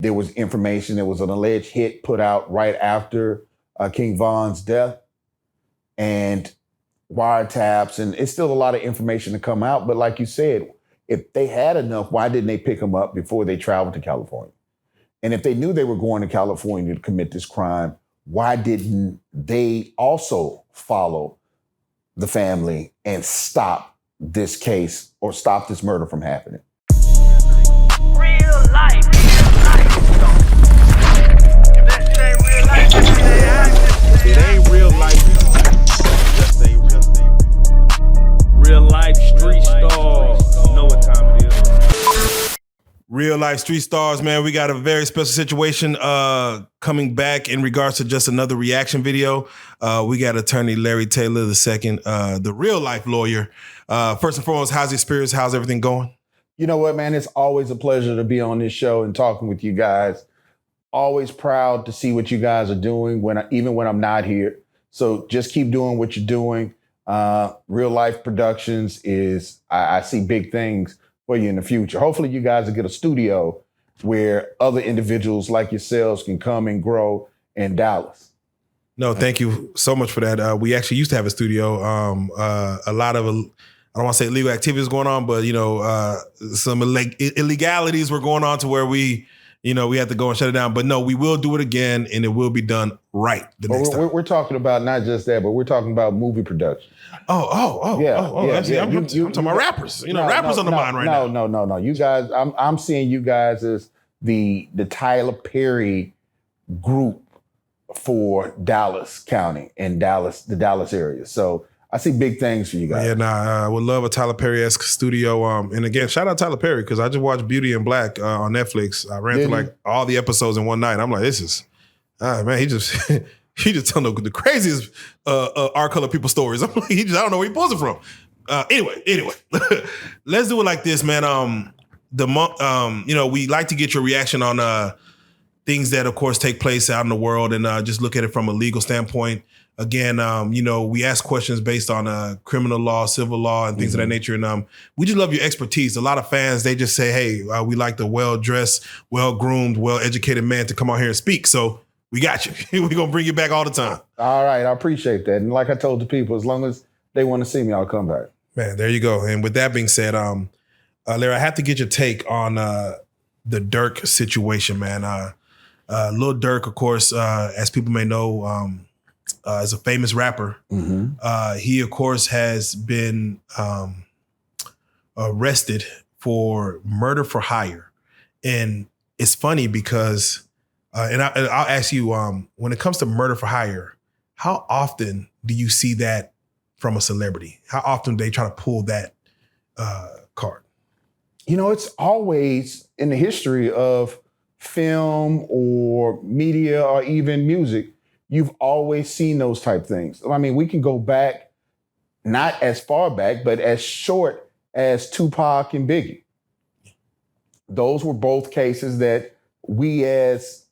There was information. There was an alleged hit put out right after King Von's death, and wiretaps, and it's still a lot of information to come out. But like you said, if they had enough, why didn't they pick him up before they traveled to California? And if they knew they were going to California to commit this crime, why didn't they also follow the family and stop this case or stop this murder from happening? Real life. If that shit ain't real life, it ain't real life. Just ain't real life street stars. You know what time it is. Real life street stars, man. We got a very special situation coming back in regards to just another reaction video. We got attorney Larry Taylor II, the real life lawyer. First and foremost, how's your spirits? How's everything going? You know what, man? It's always a pleasure to be on this show and talking with you guys. Always proud to see what you guys are doing even when I'm not here. So just keep doing what you're doing. Real Life Productions is, I see big things for you in the future. Hopefully you guys will get a studio where other individuals like yourselves can come and grow in Dallas. No, thank you so much for that. We actually used to have a studio. A lot of, I don't want to say illegal activities going on, but, some illegalities were going on to where we had to go and shut it down. But no, we will do it again, and it will be done right the next time. We're talking about not just that, but we're talking about movie production. Yeah. I'm talking about rappers. Rappers on the mind right now. No. You guys, I'm seeing you guys as the Tyler Perry group for Dallas County and the Dallas area. So I see big things for you guys. Yeah, I would love a Tyler Perry-esque studio. And again, shout out Tyler Perry, because I just watched Beauty and Black on Netflix. I ran through all the episodes in one night. I'm like, this is, man, he just he just telling the craziest our color people stories. I'm like, I don't know where he pulls it from. Anyway, let's do it like this, man. We like to get your reaction on things that, of course, take place out in the world, and just look at it from a legal standpoint. Again, we ask questions based on criminal law, civil law, and things of that nature. And we just love your expertise. A lot of fans, they just say, hey, we like the well-dressed, well-groomed, well-educated man to come out here and speak. So we got you. We're going to bring you back all the time. All right. I appreciate that. And like I told the people, as long as they want to see me, I'll come back. Man, there you go. And with that being said, Larry, I have to get your take on the Durk situation, man. Lil Durk, of course, as people may know, is a famous rapper. Mm-hmm. He, of course, has been arrested for murder for hire. And it's funny because, and I'll ask you, when it comes to murder for hire, how often do you see that from a celebrity? How often do they try to pull that card? It's always in the history of film or media or even music. You've always seen those type things. I mean, we can go back, not as far back, but as short as Tupac and Biggie. Those were both cases that we as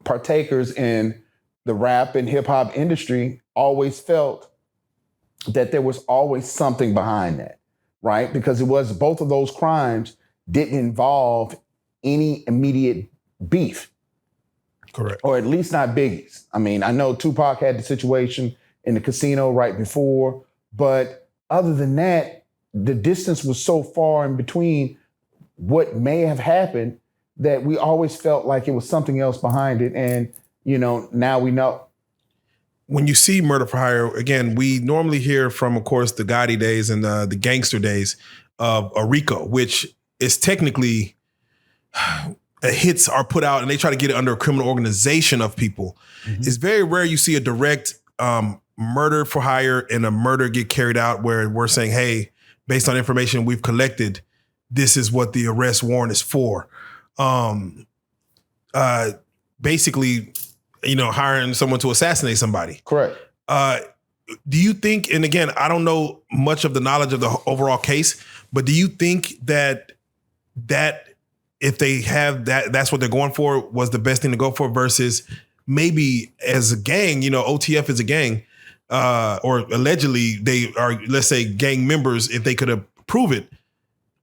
partakers in the rap and hip hop industry always felt that there was always something behind that, right? Because both of those crimes didn't involve any immediate beef. Correct. Or at least not Biggie's. I mean, I know Tupac had the situation in the casino right before, but other than that, the distance was so far in between what may have happened that we always felt like it was something else behind it. And, now we know. When you see murder for hire, again, we normally hear from, of course, the Gotti days and the gangster days of a RICO, which is technically hits are put out and they try to get it under a criminal organization of people. Mm-hmm. It's very rare you see a direct murder for hire and a murder get carried out where we're saying, hey, based on information we've collected, this is what the arrest warrant is for. Basically, hiring someone to assassinate somebody. Correct. Do you think, and again, I don't know much of the knowledge of the overall case, but do you think that if they have that's what they're going for, was the best thing to go for versus maybe as a gang, OTF is a gang, or allegedly they are, let's say, gang members, if they could prove it,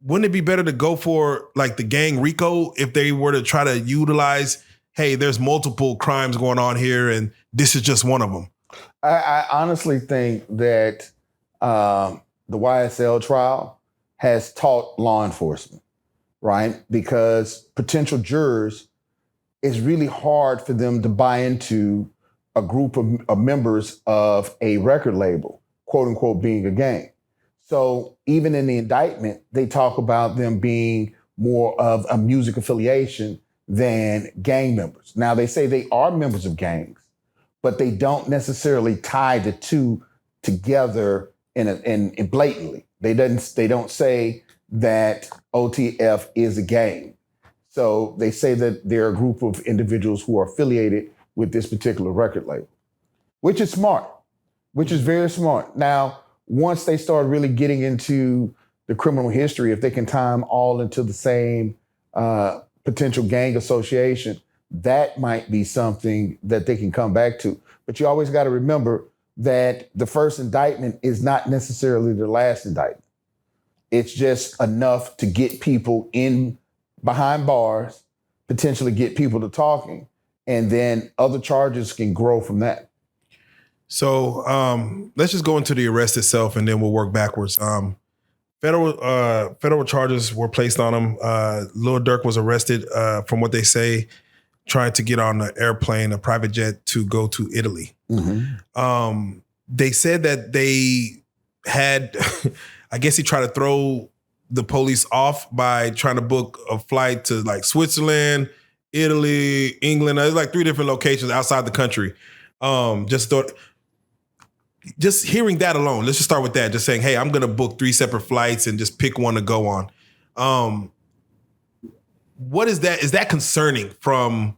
wouldn't it be better to go for like the gang RICO if they were to try to utilize, hey, there's multiple crimes going on here and this is just one of them? I honestly think that the YSL trial has taught law enforcement, right? Because potential jurors, it's really hard for them to buy into a group of members of a record label, quote unquote, being a gang. So even in the indictment, they talk about them being more of a music affiliation than gang members. Now, they say they are members of gangs, but they don't necessarily tie the two together in blatantly. They don't say that OTF is a gang. So they say that they're a group of individuals who are affiliated with this particular record label, which is smart, which is very smart. Now, once they start really getting into the criminal history, if they can tie them all into the same potential gang association, that might be something that they can come back to. But you always got to remember that the first indictment is not necessarily the last indictment. It's just enough to get people in behind bars, potentially get people to talking, and then other charges can grow from that. So let's just go into the arrest itself and then we'll work backwards. Federal charges were placed on him. Lil Durk was arrested, from what they say, trying to get on an airplane, a private jet, to go to Italy. Mm-hmm. They said that they had, I guess he tried to throw the police off by trying to book a flight to like Switzerland, Italy, England. There's like 3 different locations outside the country. Just hearing that alone, let's just start with that. Just saying, hey, I'm going to book 3 separate flights and just pick one to go on. What is that? Is that concerning from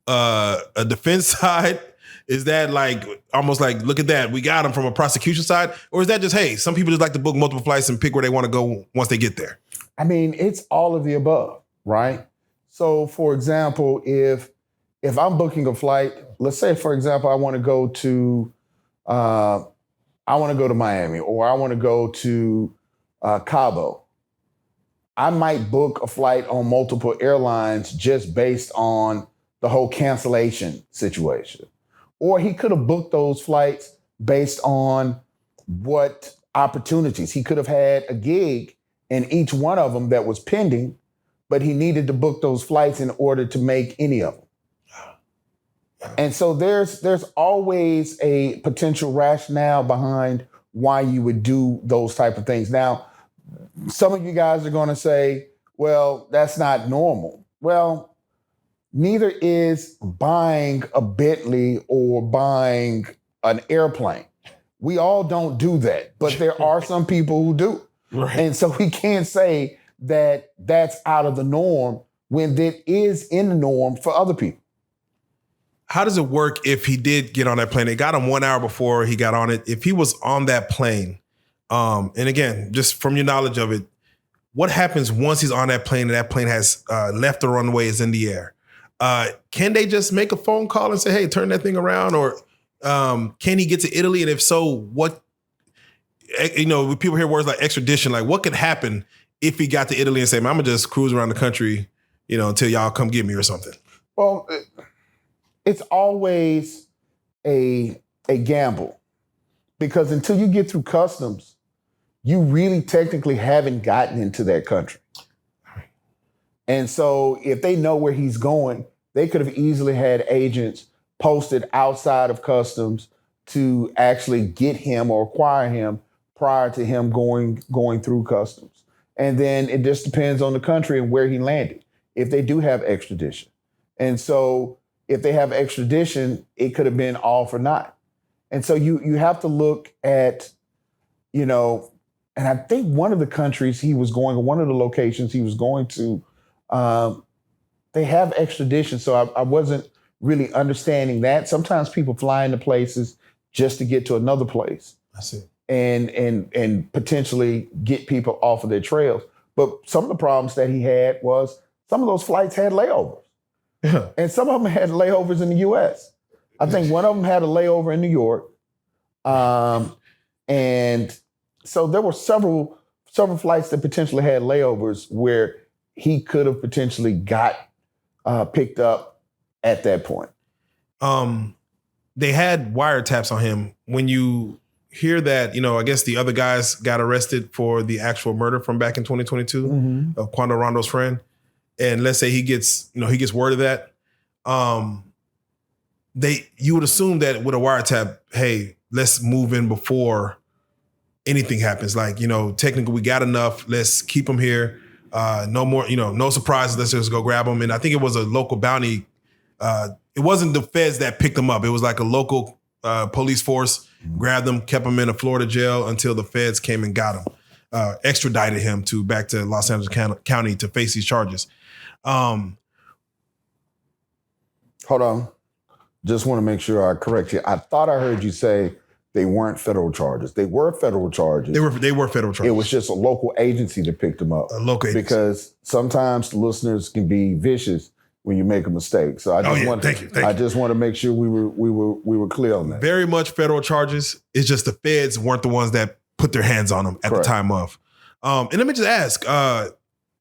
a defense side? Is that like almost like, look at that, we got him, from a prosecution side? Or is that just, hey, some people just like to book multiple flights and pick where they want to go once they get there? I mean, it's all of the above, right? So, for example, if I'm booking a flight, let's say, for example, I want to go to Miami, or I want to go to Cabo. I might book a flight on multiple airlines just based on the whole cancellation situation. Or he could have booked those flights based on what opportunities. He could have had a gig in each one of them that was pending, but he needed to book those flights in order to make any of them. And so there's always a potential rationale behind why you would do those type of things. Now, some of you guys are going to say, well, that's not normal. Well, neither is buying a Bentley or buying an airplane. We all don't do that, but there are some people who do. Right. And so we can't say that that's out of the norm when that is in the norm for other people. How does it work if he did get on that plane? They got him 1 hour before he got on it. If he was on that plane, and again, just from your knowledge of it, what happens once he's on that plane and that plane has left the runway, is in the air? Can they just make a phone call and say, hey, turn that thing around? Or can he get to Italy? And if so, what, people hear words like extradition, like what could happen if he got to Italy and say, man, I'm gonna just cruise around the country, until y'all come get me or something? Well, it's always a gamble, because until you get through customs, you really technically haven't gotten into that country. And so if they know where he's going, they could have easily had agents posted outside of customs to actually get him or acquire him prior to him going through customs. And then it just depends on the country and where he landed, if they do have extradition. And so if they have extradition, it could have been all for naught. And so you have to look at, and I think one of the countries he was going, or one of the locations he was going to, they have extradition. So I wasn't really understanding that. Sometimes people fly into places just to get to another place. I see. And potentially get people off of their trails. But some of the problems that he had was some of those flights had layovers. Yeah. And some of them had layovers in the US. I think one of them had a layover in New York. And so there were several several flights that potentially had layovers where he could have potentially got picked up at that point. They had wiretaps on him. When you hear that, I guess the other guys got arrested for the actual murder from back in 2022 of Quando Rondo's friend. And let's say he gets word of that. You would assume that with a wiretap, hey, let's move in before anything happens. Like, technically we got enough. Let's keep him here. No more, no surprises. Let's just go grab him. And I think it was a local bounty. It wasn't the feds that picked him up. It was like a local police force grabbed him, kept him in a Florida jail until the feds came and got him, extradited him back to Los Angeles County to face these charges. Hold on. Just want to make sure I correct you. I thought I heard you say they weren't federal charges. They were federal charges. They were federal charges. It was just a local agency that picked them up. A local agency. Because sometimes the listeners can be vicious when you make a mistake. So I just want to make sure we were clear on that. Very much federal charges. It's just the feds weren't the ones that put their hands on them at the time of. And let me just ask,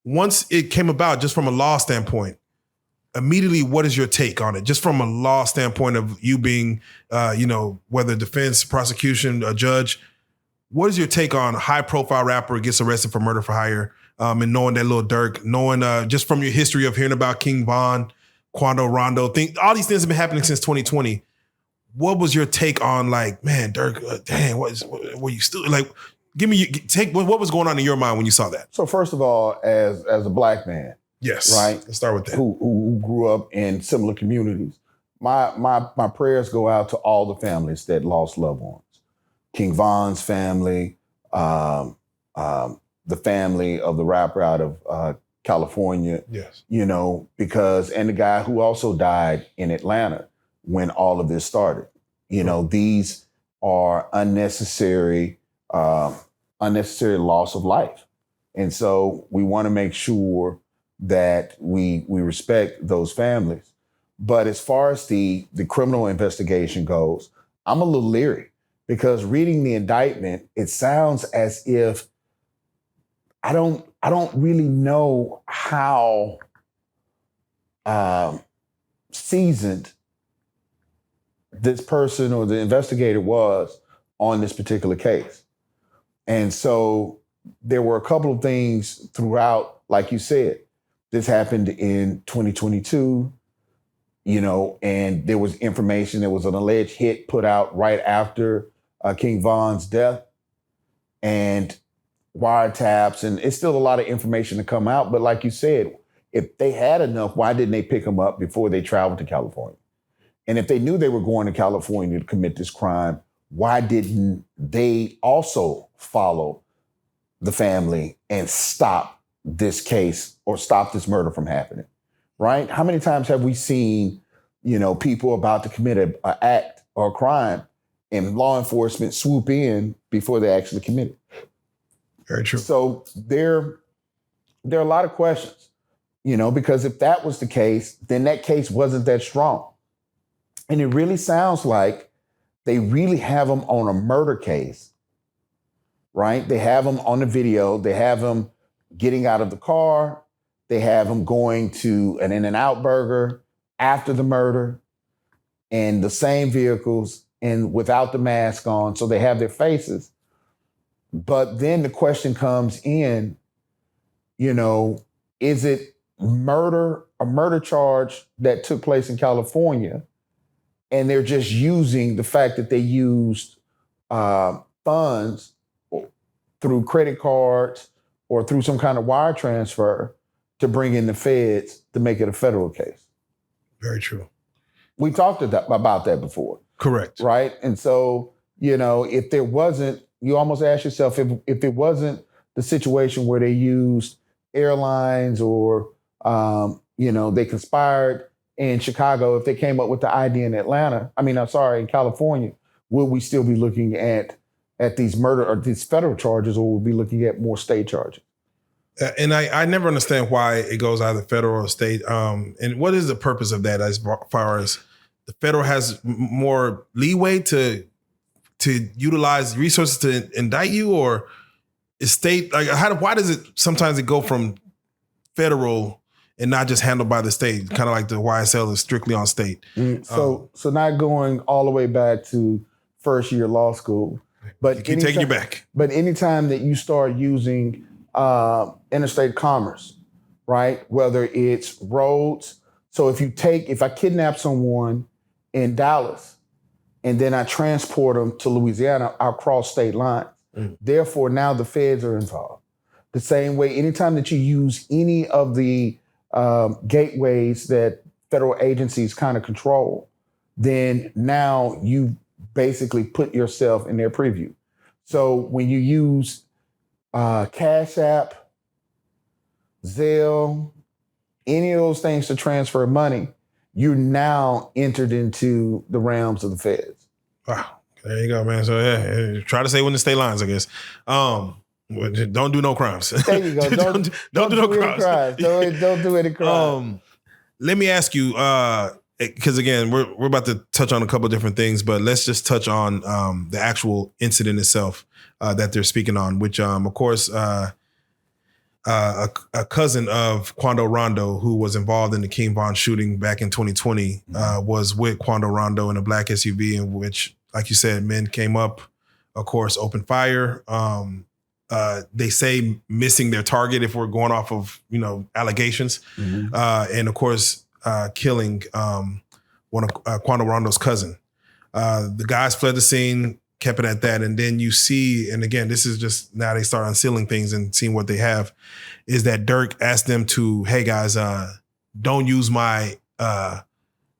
once it came about, just from a law standpoint, immediately, what is your take on it? Just from a law standpoint of you being, whether defense, prosecution, a judge, what is your take on a high-profile rapper gets arrested for murder for hire, and knowing that Lil Durk, knowing just from your history of hearing about King Von, Quando Rondo, all these things have been happening since 2020. What was your take on, like, man, Durk, dang, were you still, like, give me your take, what was going on in your mind when you saw that? So first of all, as a black man, yes, right, let's start with that. Who grew up in similar communities, my prayers go out to all the families that lost loved ones. King Von's family, the family of the rapper out of California. Yes. Because, and the guy who also died in Atlanta when all of this started. These are unnecessary loss of life. And so we want to make sure that we respect those families. But as far as the criminal investigation goes, I'm a little leery because reading the indictment, it sounds as if I don't really know how seasoned this person or the investigator was on this particular case. And so there were a couple of things throughout, like you said, this happened in 2022, and there was information, there was an alleged hit put out right after King Von's death and wiretaps, and it's still a lot of information to come out. But like you said, if they had enough, why didn't they pick him up before they traveled to California? And if they knew they were going to California to commit this crime, why didn't they also follow the family and stop this case or stop this murder from happening, right? How many times have we seen, people about to commit an act or a crime and law enforcement swoop in before they actually commit it? Very true. So there are a lot of questions, because if that was the case, then that case wasn't that strong. And it really sounds like they really have him on a murder case, right? They have him on the video. They have him getting out of the car. They have him going to an In-N-Out burger after the murder in the same vehicles and without the mask on. So they have their faces. But then the question comes in, is it a murder charge that took place in California? And they're just using the fact that they used funds through credit cards or through some kind of wire transfer to bring in the feds to make it a federal case. Very true. We talked about that before. Correct. Right? And so, if there wasn't, you almost ask yourself, if it wasn't the situation where they used airlines or, they conspired in Chicago, if they came up with the idea in in California, will we still be looking at these murder or these federal charges, or will we be looking at more state charges? And I never understand why it goes either federal or state. And what is the purpose of that as far as the federal has more leeway to utilize resources to indict you, or is state like why does it sometimes it go from federal and not just handled by the state? Kind of like the YSL is strictly on state. So not going all the way back to first year law school, but keep taking you back. But anytime that you start using interstate commerce, right? Whether it's roads. So if I kidnap someone in Dallas and then I transport them to Louisiana, I'll cross state lines. Therefore, now the feds are involved. The same way, anytime that you use any of the gateways that federal agencies kind of control, then now you basically put yourself in their preview. So when you use Cash App, Zelle, any of those things to transfer money, you're now entered into the realms of the feds. Wow. There you go, man. So yeah, try to stay within the state lines, I guess. Don't do no crimes. There you go. Don't do no crimes. Don't do any crimes. Let me ask you, because again, we're about to touch on a couple of different things, but let's just touch on the actual incident itself that they're speaking on, which of course a cousin of Quando Rondo, who was involved in the King Von shooting back in 2020, was with Quando Rondo in a black SUV in which, like you said, men came up, of course, opened fire. They say missing their target if we're going off of, allegations. And of course, killing one of Quando Rondo's cousin. The guys fled the scene, kept it at that. And then you see, and again, this is just now they start unsealing things and seeing what they have, is that Durk asked them to, hey guys, don't use my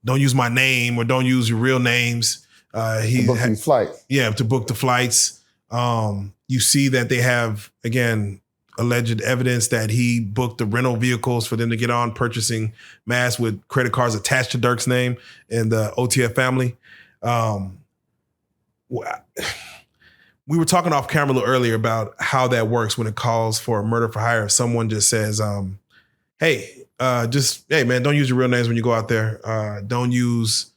name or don't use your real names. To book these flights. Yeah, to book the flights. You see that they have, again, alleged evidence that he booked the rental vehicles for them to get on, purchasing masks with credit cards attached to Durk's name and the OTF family. We were talking off camera a little earlier about how that works when it calls for a murder for hire. If someone just says, hey man, don't use your real names when you go out there. Don't use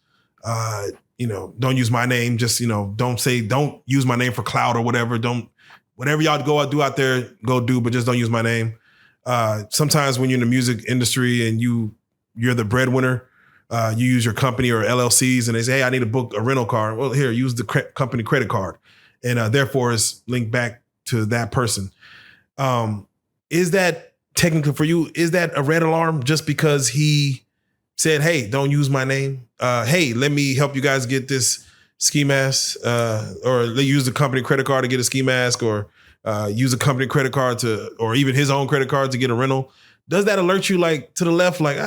my name. Just, don't use my name for clout or whatever. Whatever y'all do out there, go do, but just don't use my name. Sometimes when you're in the music industry and you're the breadwinner, you use your company or LLCs and they say, hey, I need to book a rental car. Well, here, use the company credit card. And therefore it's linked back to that person. Is that technically for you, is that a red alarm just because he said, hey, don't use my name? Hey, let me help you guys get this ski mask, or they use the company credit card to get a ski mask, or use a company credit card or even his own credit card to get a rental. Does that alert you like to the left? Like,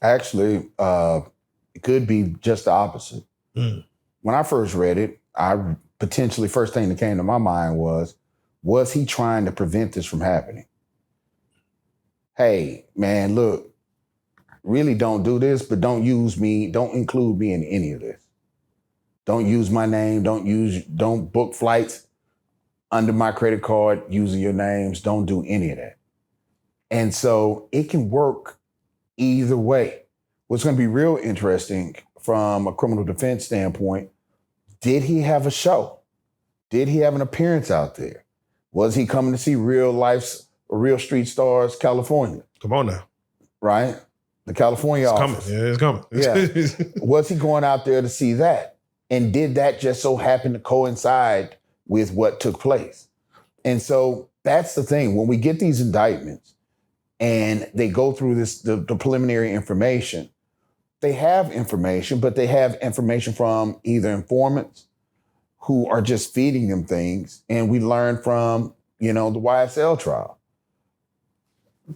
Actually, it could be just the opposite. When I first read it, first thing that came to my mind was he trying to prevent this from happening? Hey, man, look, really don't do this, but don't use me. Don't include me in any of this. Don't use my name. Don't book flights under my credit card using your names. Don't do any of that. And so it can work either way. What's going to be real interesting from a criminal defense standpoint, did he have a show? Did he have an appearance out there? Was he coming to see Real Street Starz California? Come on now. Right? The California office. Coming. Yeah, it's coming. Yeah. Was he going out there to see that? And did that just so happen to coincide with what took place? And so that's the thing. When we get these indictments and they go through the preliminary information, they have information, but they have information from either informants who are just feeding them things. And we learn from, the YSL trial.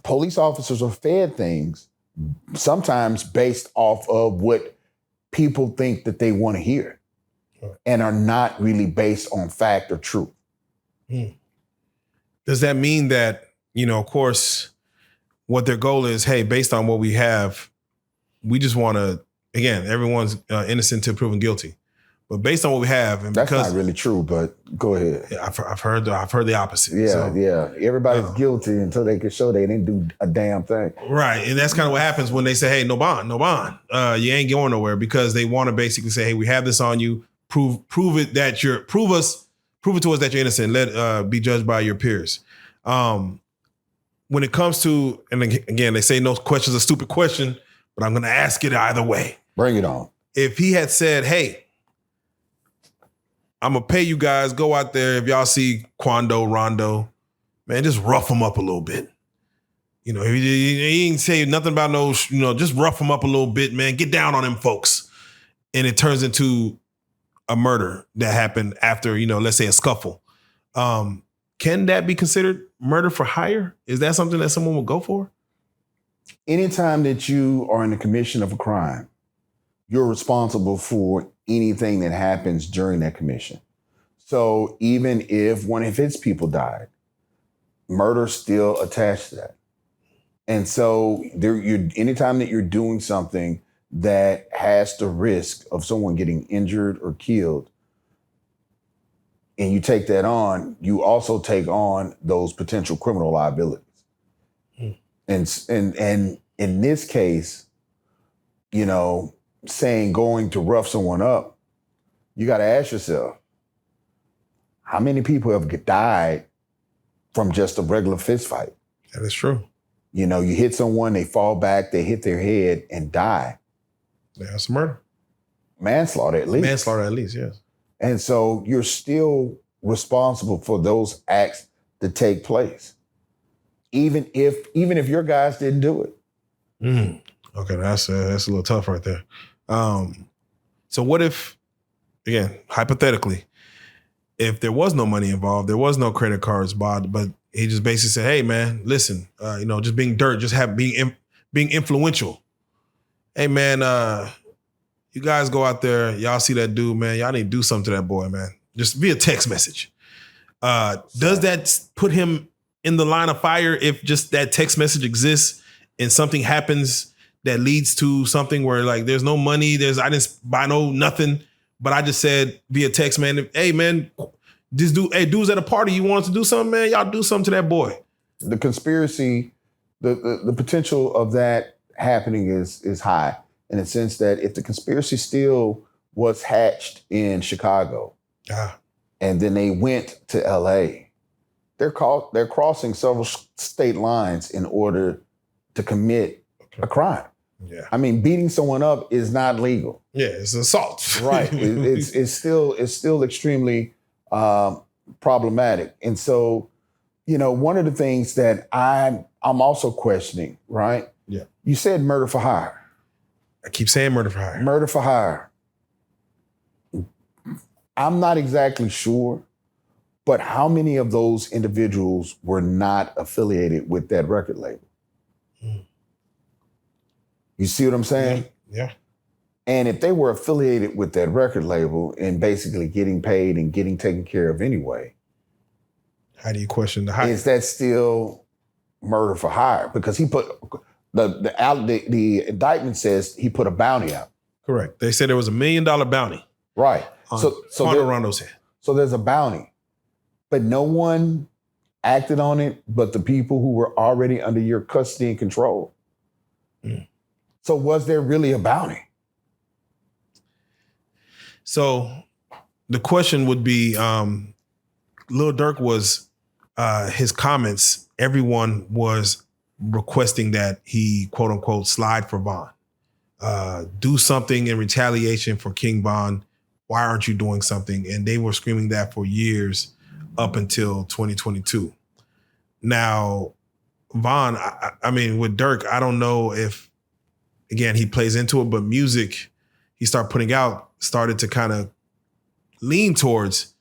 Police officers are fed things sometimes based off of what people think that they want to hear and are not really based on fact or truth. Does that mean that, of course, what their goal is, hey, based on what we have, we just want to, again, everyone's innocent until proven guilty. But based on what we have, and that's because not really true, but go ahead. Yeah, I've heard the opposite. Yeah. Everybody's guilty until they can show they didn't do a damn thing. Right. And that's kind of what happens when they say, hey, no bond. You ain't going nowhere, because they want to basically say, hey, we have this on you. Prove us prove it to us that you're innocent. Let be judged by your peers. When it comes to, and again, they say no question's a stupid question, but I'm going to ask it either way. Bring it on. If he had said, hey, I'm going to pay you guys, go out there. If y'all see Quando, Rondo, man, just rough them up a little bit. You know, he ain't say nothing about no, you know, just rough them up a little bit, man. Get down on them folks. And it turns into a murder that happened after, you know, let's say a scuffle. Can that be considered murder for hire? Is that something that someone would go for? Anytime that you are in the commission of a crime, you're responsible for anything that happens during that commission. So even if one of his people died, murder's still attached to that. And so anytime that you're doing something that has the risk of someone getting injured or killed, and you take that on, you also take on those potential criminal liabilities. And in this case, you know, saying going to rough someone up, you got to ask yourself, how many people have died from just a regular fist fight? That is true. You know, you hit someone, they fall back, they hit their head and die. That's murder. Manslaughter at least. Manslaughter at least, yes. And so you're still responsible for those acts to take place, even if your guys didn't do it. Okay, that's a little tough right there. So what if, again, hypothetically, if there was no money involved, there was no credit cards bought, but he just basically said, "Hey, man, listen, you know, just being dirt, just being influential. Hey, man, you guys go out there, y'all see that dude, man, y'all need to do something to that boy, man. Just via text message." Does that put him in the line of fire if just that text message exists and something happens that leads to something where like there's no money, I didn't buy nothing, but I just said via text, man, hey man, this dude, hey, dude's at a party, you want to do something, man? Y'all do something to that boy. The conspiracy, the potential of that happening is high in the sense that if the conspiracy still was hatched in Chicago, and then they went to LA, they're crossing several state lines in order to commit a crime. Yeah. I mean, beating someone up is not legal. Yeah, it's assault. Right. It's still extremely problematic. And so, you know, one of the things that I'm also questioning, right? Yeah. You said murder for hire. I keep saying murder for hire. Murder for hire. I'm not exactly sure, but how many of those individuals were not affiliated with that record label? You see what I'm saying? Yeah. And if they were affiliated with that record label and basically getting paid and getting taken care of anyway, how do you question the hire? Is that still murder for hire? Because he put the indictment says he put a bounty out. Correct. They said there was $1 million bounty. Right. So Rondo's head. So there's a bounty, but no one acted on it but the people who were already under your custody and control. So was there really a bounty? So the question would be, Lil Durk was, his comments, everyone was requesting that he, quote unquote, slide for Von. Do something in retaliation for King Von. Why aren't you doing something? And they were screaming that for years up until 2022. Now, Von, I mean, with Durk, I don't know if, again, he plays into it, but music he started to kind of lean towards,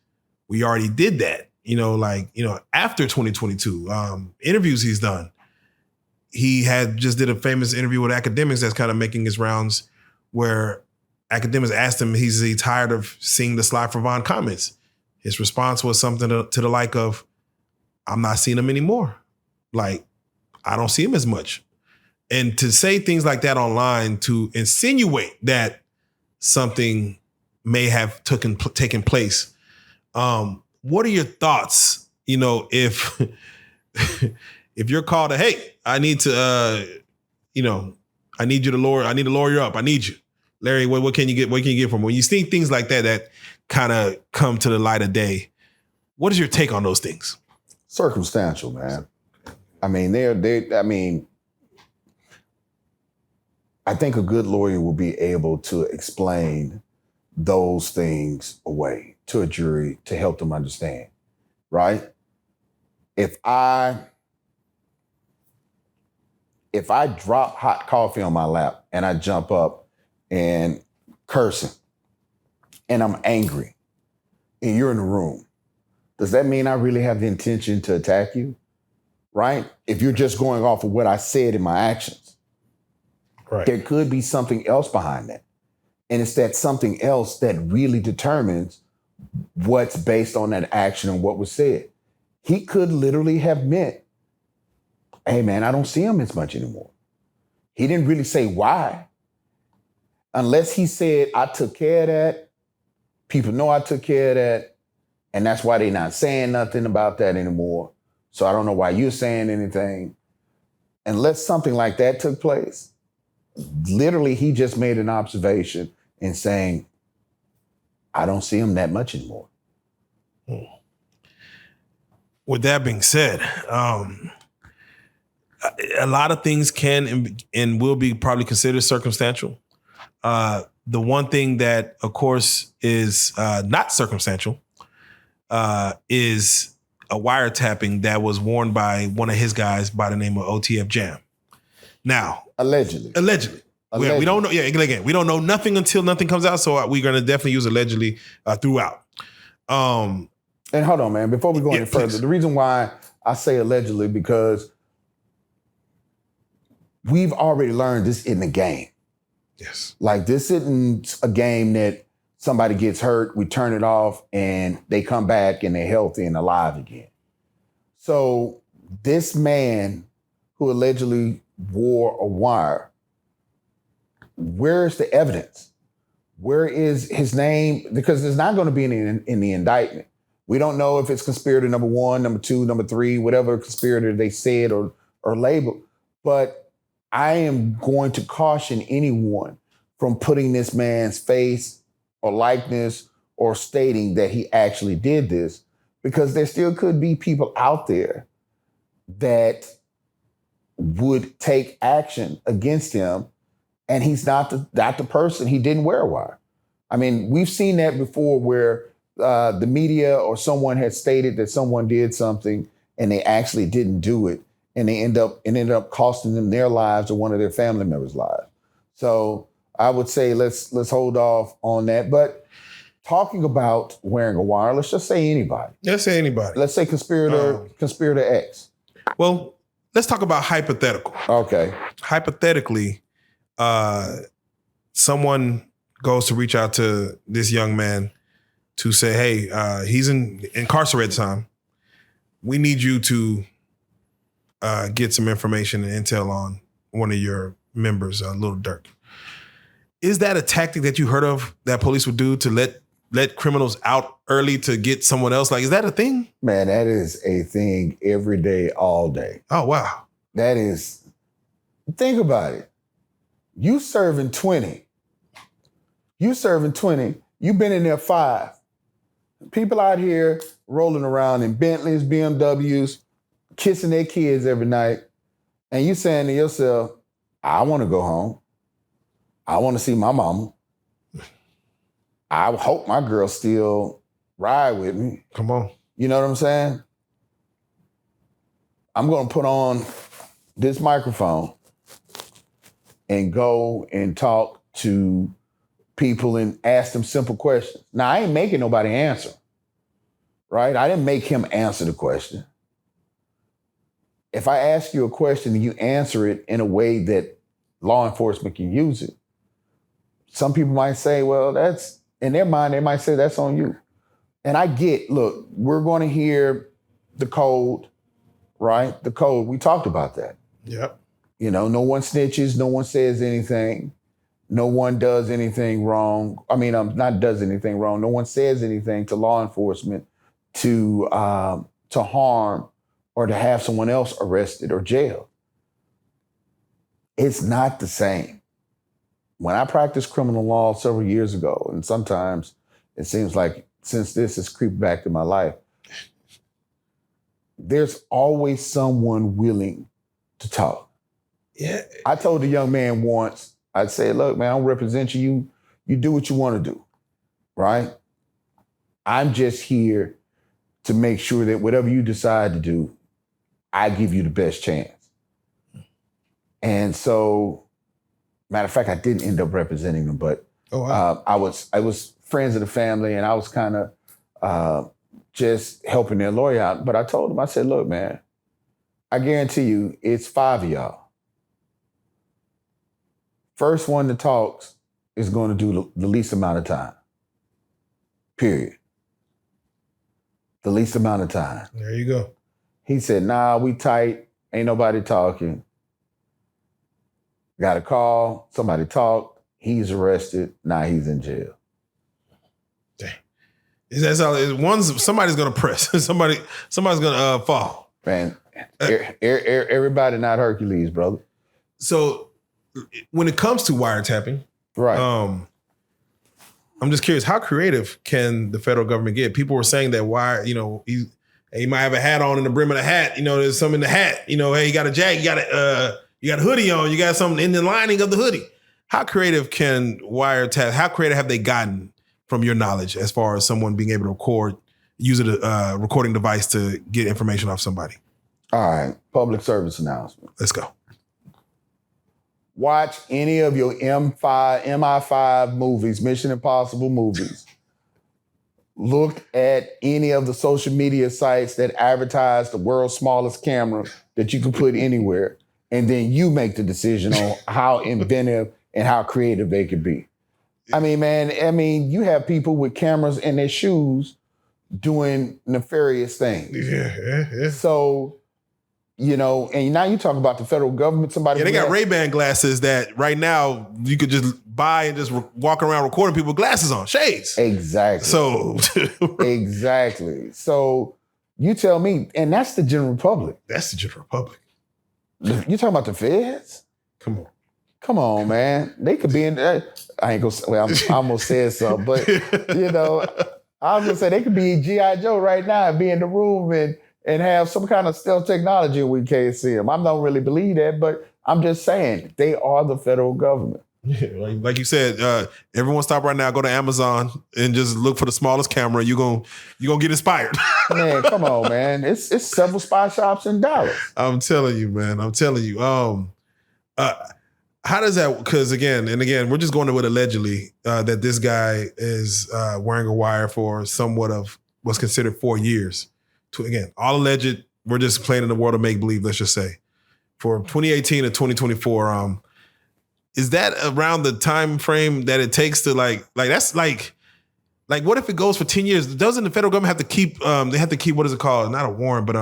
we already did that, after 2022, interviews he's done. He just did a famous interview with Academics that's kind of making his rounds where Academics asked him, he's tired of seeing the slide for Von comments. His response was something to the like of, I'm not seeing him anymore. Like, I don't see him as much. And to say things like that online, to insinuate that something may have taken place. What are your thoughts? If if you're called hey, I need to, I need you to lower you up. I need you. Larry, what can you get? What can you get from when you see things like that kind of come to the light of day? What is your take on those things? Circumstantial, man. I mean, I think a good lawyer will be able to explain those things away to a jury to help them understand, right? If I drop hot coffee on my lap and I jump up and cursing and I'm angry and you're in the room, does that mean I really have the intention to attack you? Right? If you're just going off of what I said in my actions, right, there could be something else behind that. And it's that something else that really determines what's based on that action and what was said. He could literally have meant, hey man, I don't see him as much anymore. He didn't really say why. Unless he said, I took care of that. People know I took care of that. And that's why they're not saying nothing about that anymore. So I don't know why you're saying anything. Unless something like that took place, literally he just made an observation and saying, I don't see him that much anymore. With that being said, a lot of things can and will be probably considered circumstantial. The one thing that, of course, is not circumstantial is a wiretapping that was worn by one of his guys by the name of OTF Jam. Now, allegedly. We don't know. Yeah, again, we don't know nothing until nothing comes out. So we're going to definitely use allegedly throughout. And hold on, man. Before we go any further, please. The reason why I say allegedly because we've already learned this in the game. Yes. Like this isn't a game that somebody gets hurt, we turn it off, and they come back and they're healthy and alive again. So this man who allegedly wore a wire, where's the evidence? Where is his name? Because it's not going to be in the indictment. We don't know if it's conspirator number 1, number 2, number 3, whatever conspirator they said or labeled. But I am going to caution anyone from putting this man's face or likeness or stating that he actually did this, because there still could be people out there that would take action against him, and he's not the person. He didn't wear a wire. I mean, we've seen that before where the media or someone had stated that someone did something and they actually didn't do it, and it ended up costing them their lives or one of their family members' lives. So I would say let's hold off on that. But talking about wearing a wire, let's just say anybody. Let's say anybody. Let's say conspirator X. Well, let's talk about hypothetical. Okay. Hypothetically, someone goes to reach out to this young man to say, hey, he's incarcerated time. We need you to get some information and intel on one of your members, Lil Durk. Is that a tactic that you heard of that police would do to let criminals out early to get someone else? Like, is that a thing? Man, that is a thing every day, all day. Oh, wow. That is, think about it. You serving 20. You've been in there 5. People out here rolling around in Bentleys, BMWs, kissing their kids every night. And you saying to yourself, I want to go home. I want to see my mama. I hope my girl still ride with me. Come on. You know what I'm saying? I'm going to put on this microphone and go and talk to people and ask them simple questions. Now, I ain't making nobody answer, right? I didn't make him answer the question. If I ask you a question and you answer it in a way that law enforcement can use it, some people might say, well, that's, in their mind, they might say that's on you. And I get, look, we're going to hear the code, right? The code, we talked about that. Yep. You know, no one snitches, no one says anything, no one does anything wrong. I mean, not does anything wrong. No one says anything to law enforcement to harm or to have someone else arrested or jailed. It's not the same. When I practiced criminal law several years ago, and sometimes it seems like since this is creeping back to my life, there's always someone willing to talk. Yeah. I told the young man once, I said, look, man, I don't represent you. You do what you want to do, right? I'm just here to make sure that whatever you decide to do, I give you the best chance. And so, matter of fact, I didn't end up representing them, but I was friends of the family, and I was kind of just helping their lawyer out. But I told him, I said, look, man, I guarantee you, it's 5 of y'all. First one that talks is going to do the least amount of time. Period. The least amount of time. There you go. He said, nah, we tight. Ain't nobody talking. Got a call. Somebody talked. He's arrested. Now he's in jail. Dang. That's how somebody's gonna press. somebody's gonna fall. Man, everybody not Hercules, brother. So when it comes to wiretapping, right? I'm just curious, how creative can the federal government get? People were saying that he might have a hat on in the brim of the hat. There's something in the hat. Hey, you got a jacket, you got a hoodie on, you got something in the lining of the hoodie. How creative can wiretap? How creative have they gotten, from your knowledge, as far as someone being able to use a recording device to get information off somebody? All right, public service announcement. Let's go. Watch any of your MI5 movies, Mission Impossible movies. Look at any of the social media sites that advertise the world's smallest camera that you can put anywhere. And then you make the decision on how inventive and how creative they could be. I mean, man, you have people with cameras in their shoes doing nefarious things. Yeah. So, and now you talk about the federal government. They got Ray-Ban glasses that right now you could just buy and just walk around recording people with glasses on, shades. Exactly. So exactly. So you tell me, and that's the general public. That's the general public. You talking about the feds? Come on, man. They could be in there. I ain't gonna say, I almost said something, but I was gonna say they could be G.I. Joe right now and be in the room and have some kind of stealth technology and we can't see them. I don't really believe that, but I'm just saying they are the federal government. Yeah, like you said, everyone stop right now, go to Amazon and just look for the smallest camera. You're gonna get inspired. Man, come on, man. It's several spy shops in Dallas. I'm telling you, man. I'm telling you. How does that? Because again, we're just going with allegedly that this guy is wearing a wire for somewhat of what's considered 4 years. All alleged. We're just playing in the world of make believe. Let's just say, for 2018 to 2024. Is that around the time frame that it takes to like that's like what if it goes for 10 years? Doesn't the federal government have to keep they have to keep, what is it called? Not a warrant, but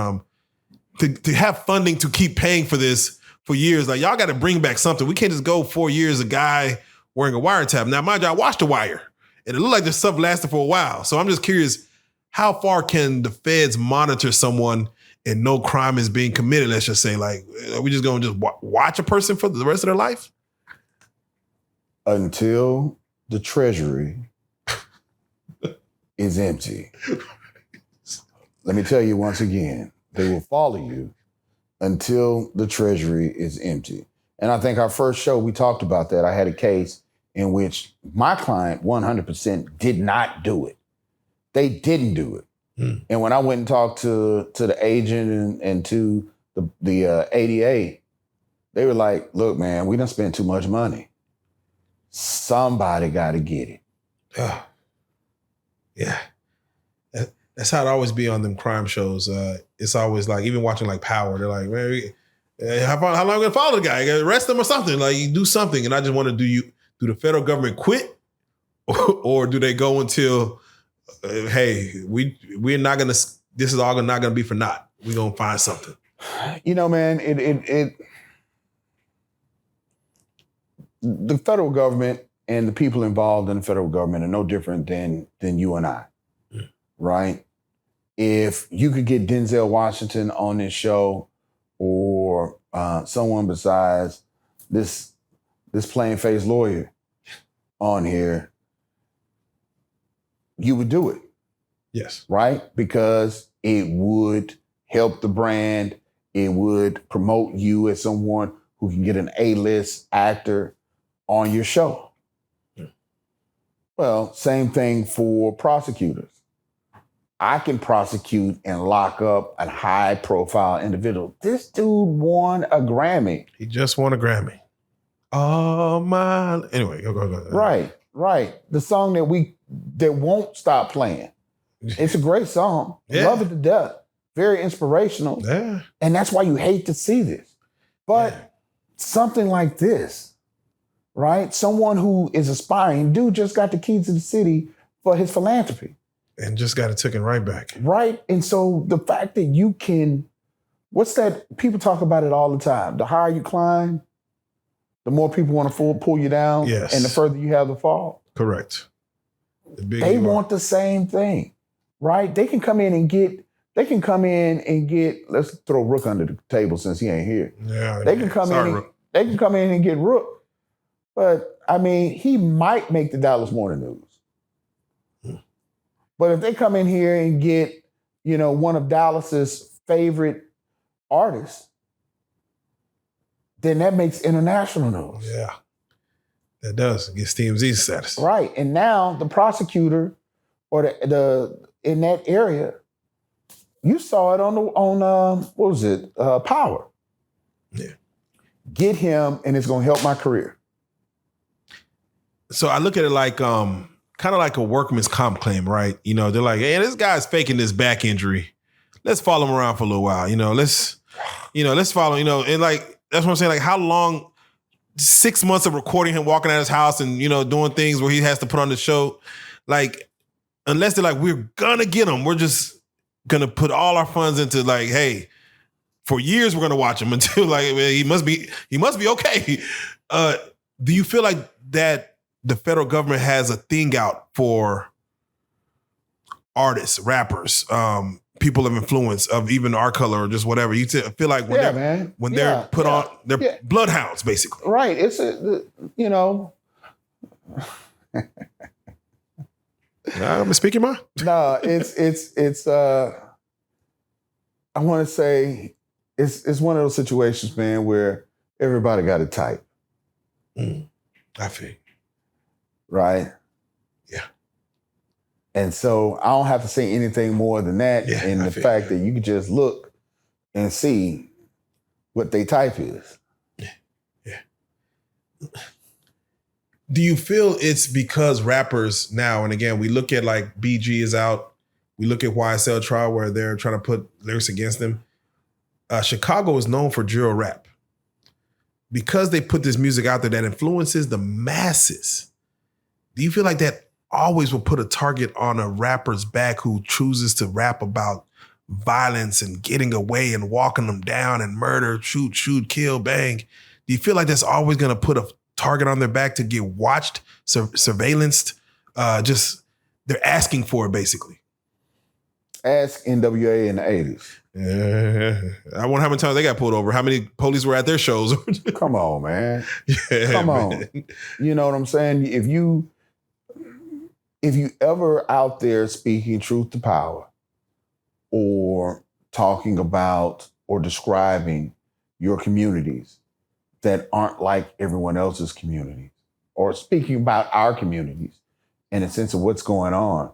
to have funding to keep paying for this for years. Like, y'all got to bring back something. We can't just go 4 years, a guy wearing a wiretap. Now, mind you, I watched The Wire and it looked like this stuff lasted for a while. So I'm just curious, how far can the feds monitor someone and no crime is being committed? Let's just say, like, are we just going to just watch a person for the rest of their life? Until the treasury is empty. Let me tell you once again, they will follow you until the treasury is empty. And I think our first show, we talked about that. I had a case in which my client 100% did not do it. They didn't do it. And when I went and talked to the agent and to the ADA, they were like, look, man, we done spent too much money. Somebody got to get it. Yeah. That's how it always be on them crime shows. It's always like, even watching like Power, they're like, man, how long are we gonna follow the guy? You gotta arrest him or something. Like, you do something. And I just want to do the federal government quit? Or do they go until, hey, we're not gonna, this is all not gonna be for naught. We're gonna find something. Man, the federal government and the people involved in the federal government are no different than you and I, right? If you could get Denzel Washington on this show or someone besides this plain-faced lawyer on here, you would do it. Yes. Right? Because it would help the brand. It would promote you as someone who can get an A-list actor on your show. Well, same thing for prosecutors. I can prosecute and lock up a high-profile individual. This dude won a Grammy. He just won a Grammy. Oh my! Anyway, go. Right. The song that won't stop playing. It's a great song. Yeah. Love it to death. Very inspirational. Yeah. And that's why you hate to see this. But something like this, right? Someone who is aspiring, dude just got the keys to the city for his philanthropy. And just got it taken right back. Right. And so the fact that you can, what's that? People talk about it all the time. The higher you climb, the more people want to pull you down. Yes. And the further you have to fall. Correct. They want the same thing, right? They can come in and get, let's throw Rook under the table since he ain't here. Yeah. They can come in and get Rook. But I mean, he might make the Dallas Morning News. But if they come in here and get, one of Dallas's favorite artists, then that makes international news. Yeah. That does. It gets TMZ status. Right. And now the prosecutor or the in that area, you saw it on Power. Yeah. Get him and it's gonna help my career. So I look at it like kind of like a workman's comp claim, right? They're like, hey, this guy's faking this back injury. Let's follow him around for a little while. Let's follow, and like, that's what I'm saying. Like, how long, 6 months of recording him walking out his house and, doing things where he has to put on the show. Like, unless they're like, we're gonna get him. We're just gonna put all our funds into like, hey, for years, we're gonna watch him until like, he must be okay. Do you feel like that the federal government has a thing out for artists, rappers, people of influence, of even our color or just whatever? You feel like when they're put on, they're bloodhounds, basically. Right. It's I'm speaking my. No, it's I want to say it's one of those situations, man, where everybody got a type. I feel. Right? Yeah. And so I don't have to say anything more than that. Yeah, and the fact that you can just look and see what they type is. Yeah. Do you feel it's because rappers now, and again, we look at like BG is out, we look at YSL trial where they're trying to put lyrics against them. Chicago is known for drill rap. Because they put this music out there that influences the masses, do you feel like that always will put a target on a rapper's back who chooses to rap about violence and getting away and walking them down and murder, shoot, kill, bang? Do you feel like that's always going to put a target on their back to get watched, surveillanced? Just they're asking for it, basically. Ask NWA in the 80s. Yeah. I wonder how many times they got pulled over. How many police were at their shows? Come on, man. Yeah, Come on. man. You know what I'm saying? If you ever out there speaking truth to power or talking about or describing your communities that aren't like everyone else's communities, or speaking about our communities in a sense of what's going on,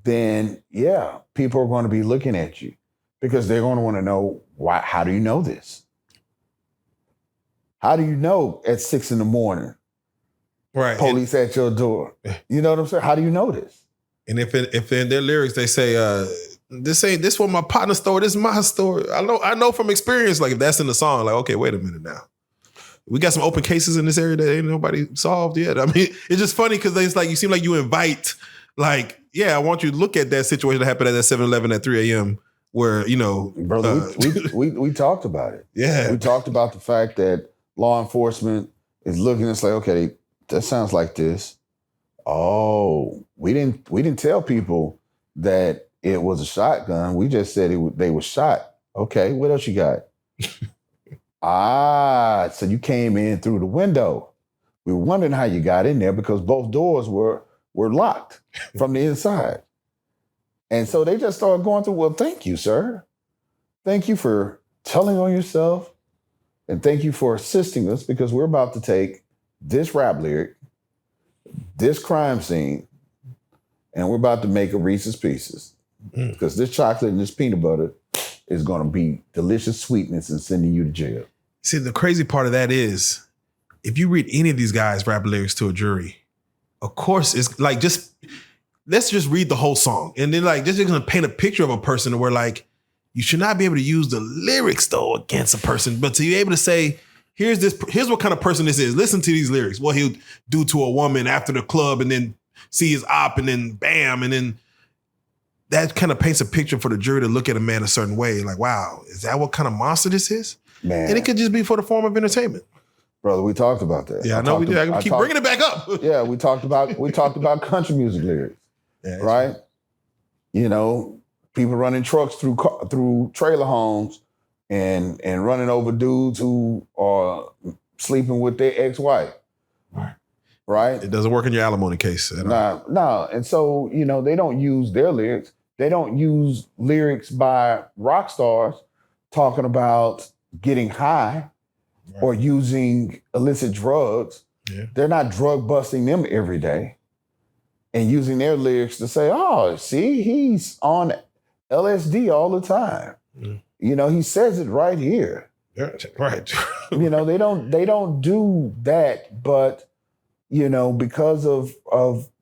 then yeah, people are going to be looking at you because they're going to want to know why. How do you know this? How do you know at 6 a.m, Right, police at your door? You know what I'm saying? How do you know this? And if in their lyrics they say, this was my partner's story, this is my story. I know from experience, like if that's in the song, like, okay, wait a minute now. We got some open cases in this area that ain't nobody solved yet. I mean, it's just funny because it's like you seem like you invite, like, yeah, I want you to look at that situation that happened at that 7-Eleven at 3 a.m. where, brother, we talked about it. Yeah. We talked about the fact that law enforcement is looking, it's like, okay, that sounds like this. Oh, we didn't tell people that it was a shotgun. We just said they were shot. Okay, what else you got? So you came in through the window. We were wondering how you got in there because both doors were locked from the inside. And so they just started going through, well, thank you, sir. thank you for telling on yourself, and thank you for assisting us because we're about to take this rap lyric, this crime scene, and we're about to make a Reese's Pieces. Because this chocolate and this peanut butter is going to be delicious sweetness and sending you to jail. See, the crazy part of that is, if you read any of these guys' rap lyrics to a jury, of course, it's like let's just read the whole song. And then like, this is going to paint a picture of a person where like, you should not be able to use the lyrics though against a person, but to be able to say, here's what kind of person this is. Listen to these lyrics. What he'll do to a woman after the club and then see his op and then bam. And then that kind of paints a picture for the jury to look at a man a certain way. Like, wow, is that what kind of monster this is? Man. And it could just be for the form of entertainment. Brother, we talked about that. Yeah, I know we did. I keep bringing it back up. Yeah, we talked about country music lyrics, right? You know, people running trucks through trailer homes and running over dudes who are sleeping with their ex-wife, right? It doesn't work in your alimony case. No. And so, you know, they don't use their lyrics. They don't use lyrics by rock stars talking about getting high or using illicit drugs. Yeah. They're not drug busting them every day and using their lyrics to say, oh, see, he's on LSD all the time. Mm. You know, he says it right here. Yeah, right. You know, they don't do that, but you know, because of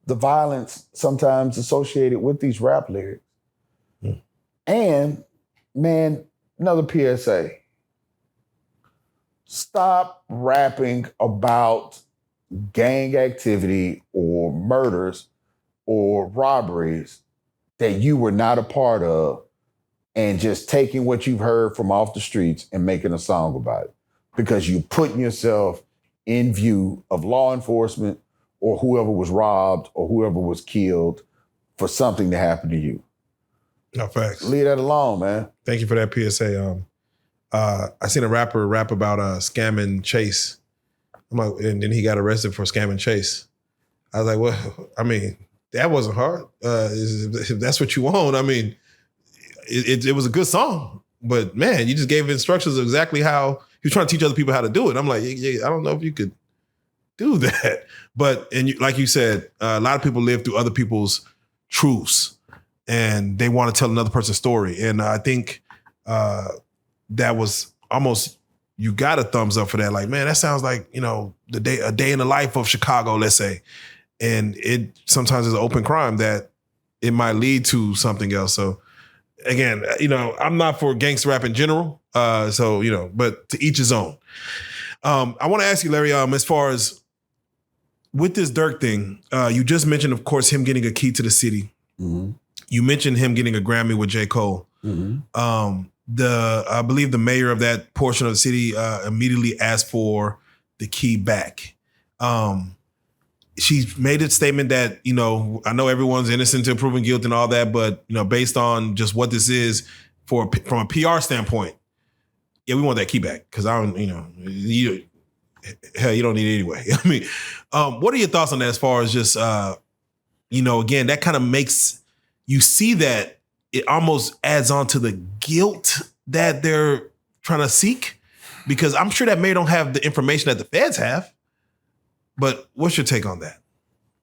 the violence sometimes associated with these rap lyrics. Mm. And man, another PSA. Stop rapping about gang activity or murders or robberies that you were not a part of and just taking what you've heard from off the streets and making a song about it. Because you're putting yourself in view of law enforcement or whoever was robbed or whoever was killed for something to happen to you. No, facts. Leave that alone, man. Thank you for that PSA. I seen a rapper rap about scamming Chase. I'm like, and then he got arrested for scamming Chase. I was like, well, I mean, that wasn't hard. If that's what you want, I mean, it was a good song. But man, you just gave instructions of exactly how he was trying to teach other people how to do it. I'm like, yeah, I don't know if you could do that. But like you said, a lot of people live through other people's truths and they want to tell another person's story. And I think that was almost, you got a thumbs up for that. Like, man, that sounds like, you know, a day in the life of Chicago, let's say. And it sometimes is an open crime that it might lead to something else. So again, you know, I'm not for gangster rap in general. So, you know, but to each his own. I want to ask you, Larry, as far as with this Durk thing, you just mentioned, of course, him getting a key to the city. Mm-hmm. You mentioned him getting a Grammy with J. Cole. Mm-hmm. I believe the mayor of that portion of the city immediately asked for the key back. She made a statement that, you know, I know everyone's innocent until proven guilty and all that, but, you know, based on just what this is from a PR standpoint, yeah, we want that key back because I don't, you know, you don't need it anyway. I mean, what are your thoughts on that as far as just, you know, again, that kind of makes you see that it almost adds on to the guilt that they're trying to seek, because I'm sure that mayor don't have the information that the feds have. But what's your take on that?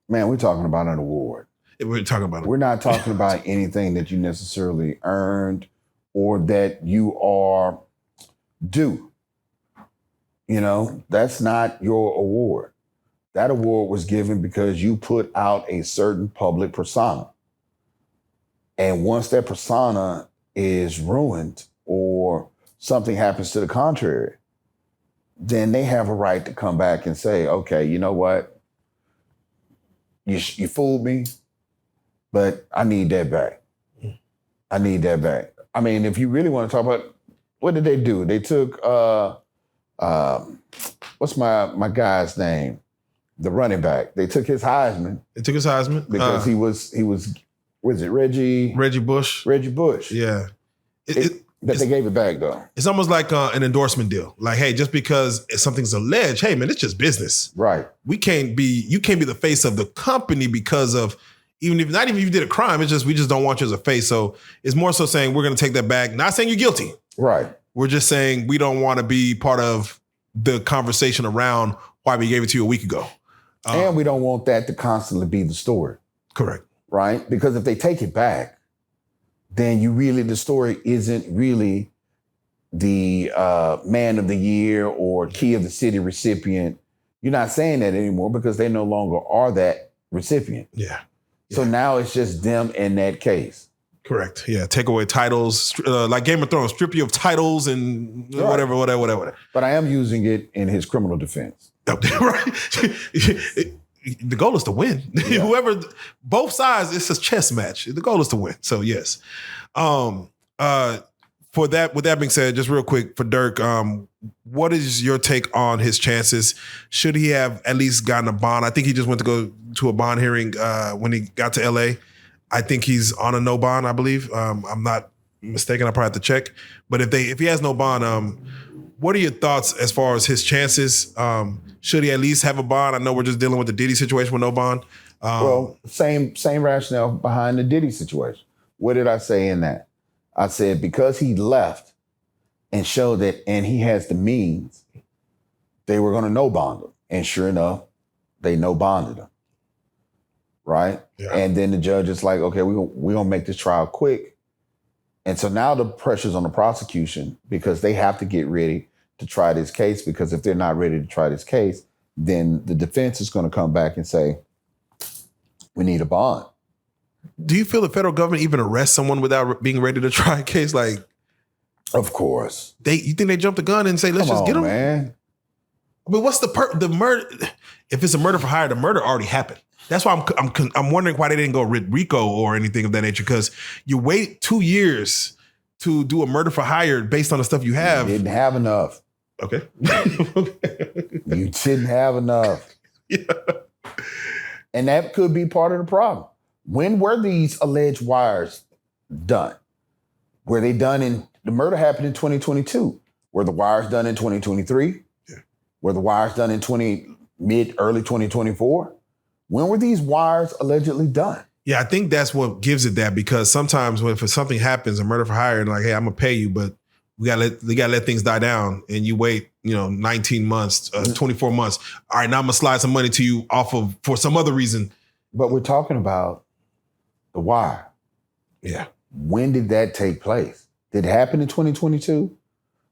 Man, we're talking about an award. We're talking about it. We're not talking about anything that you necessarily earned or that you are due. You know, that's not your award. That award was given because you put out a certain public persona. And once that persona is ruined or something happens to the contrary, then they have a right to come back and say, okay, you know what? You fooled me, but I need that back. I need that back. I mean, if you really want to talk about, what did they do? They took, what's my guy's name? The running back. They took his Heisman. They took his Heisman? Because he was, was it Reggie Bush? Reggie Bush. Yeah. They gave it back though. It's almost like an endorsement deal. Like, hey, just because something's alleged, hey man, it's just business. Right. You can't be the face of the company because of even if you did a crime, it's just we just don't want you as a face. So it's more so saying we're going to take that back. Not saying you're guilty. Right. We're just saying we don't want to be part of the conversation around why we gave it to you a week ago. And we don't want that to constantly be the story. Correct. Right? Because if they take it back, then the story isn't really the man of the year or key of the city recipient. You're not saying that anymore because they no longer are that recipient. Yeah. So now it's just them in that case. Correct. Yeah. Take away titles, like Game of Thrones, strip you of titles and whatever. But I am using it in his criminal defense. Right. The goal is to win. Yeah. Whoever, both sides, it's a chess match. The goal is to win. So yes. With that being said, just real quick for Durk, what is your take on his chances? Should he have at least gotten a bond? I think he just went to go to a bond hearing when he got to LA. I think he's on a no bond, I believe. I'm not mistaken. I probably have to check. But if he has no bond, what are your thoughts as far as his chances? Should he at least have a bond? I know we're just dealing with the Diddy situation with no bond. Well, same rationale behind the Diddy situation. What did I say in that? I said because he left and showed that, and he has the means, they were going to no bond him. And sure enough, they no bonded him. Right? Yeah. And then the judge is like, okay, we're going to make this trial quick. And so now the pressure's on the prosecution because they have to get ready to try this case, because if they're not ready to try this case, then the defense is going to come back and say, we need a bond. Do you feel the federal government even arrests someone without being ready to try a case? Like, of course. You think they jump the gun and say, let's just get them? Man. But what's the murder? If it's a murder for hire, the murder already happened. That's why I'm wondering why they didn't go RICO or anything of that nature, because you wait 2 years to do a murder for hire based on the stuff you have. You didn't have enough. Okay. You didn't have enough. Yeah. And that could be part of the problem. When were these alleged wires done? Were they done the murder happened in 2022. Were the wires done in 2023? Yeah. Were the wires done in early 2024? When were these wires allegedly done? Yeah, I think that's what gives it that, because sometimes if something happens, a murder for hire, and like, hey, I'm gonna pay you, but we gotta let things die down, and you wait, 19 months, 24 months. All right, now I'm gonna slide some money to you for some other reason. But we're talking about the wire. Yeah. When did that take place? Did it happen in 2022?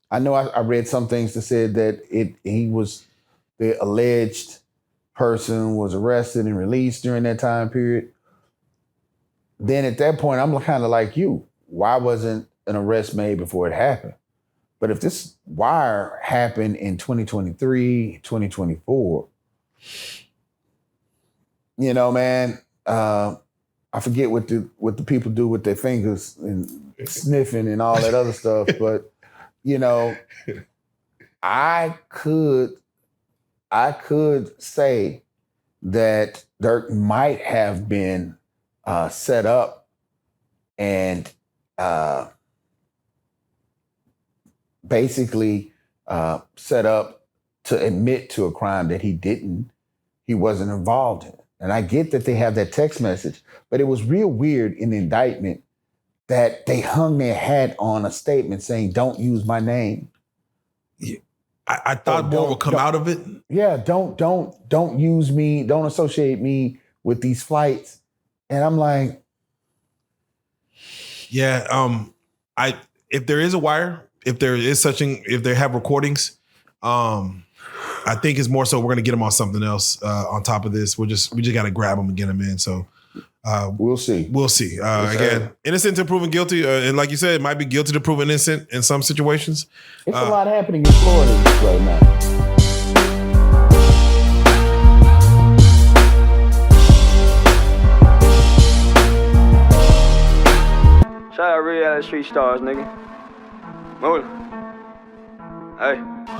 I know I read some things that said that the alleged person was arrested and released during that time period. Then at that point, I'm kind of like you. Why wasn't an arrest made before it happened? But if this wire happened in 2023, 2024, man, I forget what the people do with their fingers and sniffing and all that other stuff. But, I could say that Durk might have been set up and basically set up to admit to a crime that he wasn't involved in. And I get that they have that text message, but it was real weird in the indictment that they hung their hat on a statement saying, don't use my name. Yeah. I thought more would come out of it. Yeah, don't use me, don't associate me with these flights. And I'm like, yeah, if there is a wire, if they have recordings, I think it's more so we're gonna get them on something else on top of this. We just gotta grab them and get them in. So we'll see. We'll see. Again, innocent to proven guilty, and like you said, it might be guilty to proven innocent in some situations. It's a lot happening in Florida right now. Shout out RealLyfe Street Starz, nigga. Move. Hey.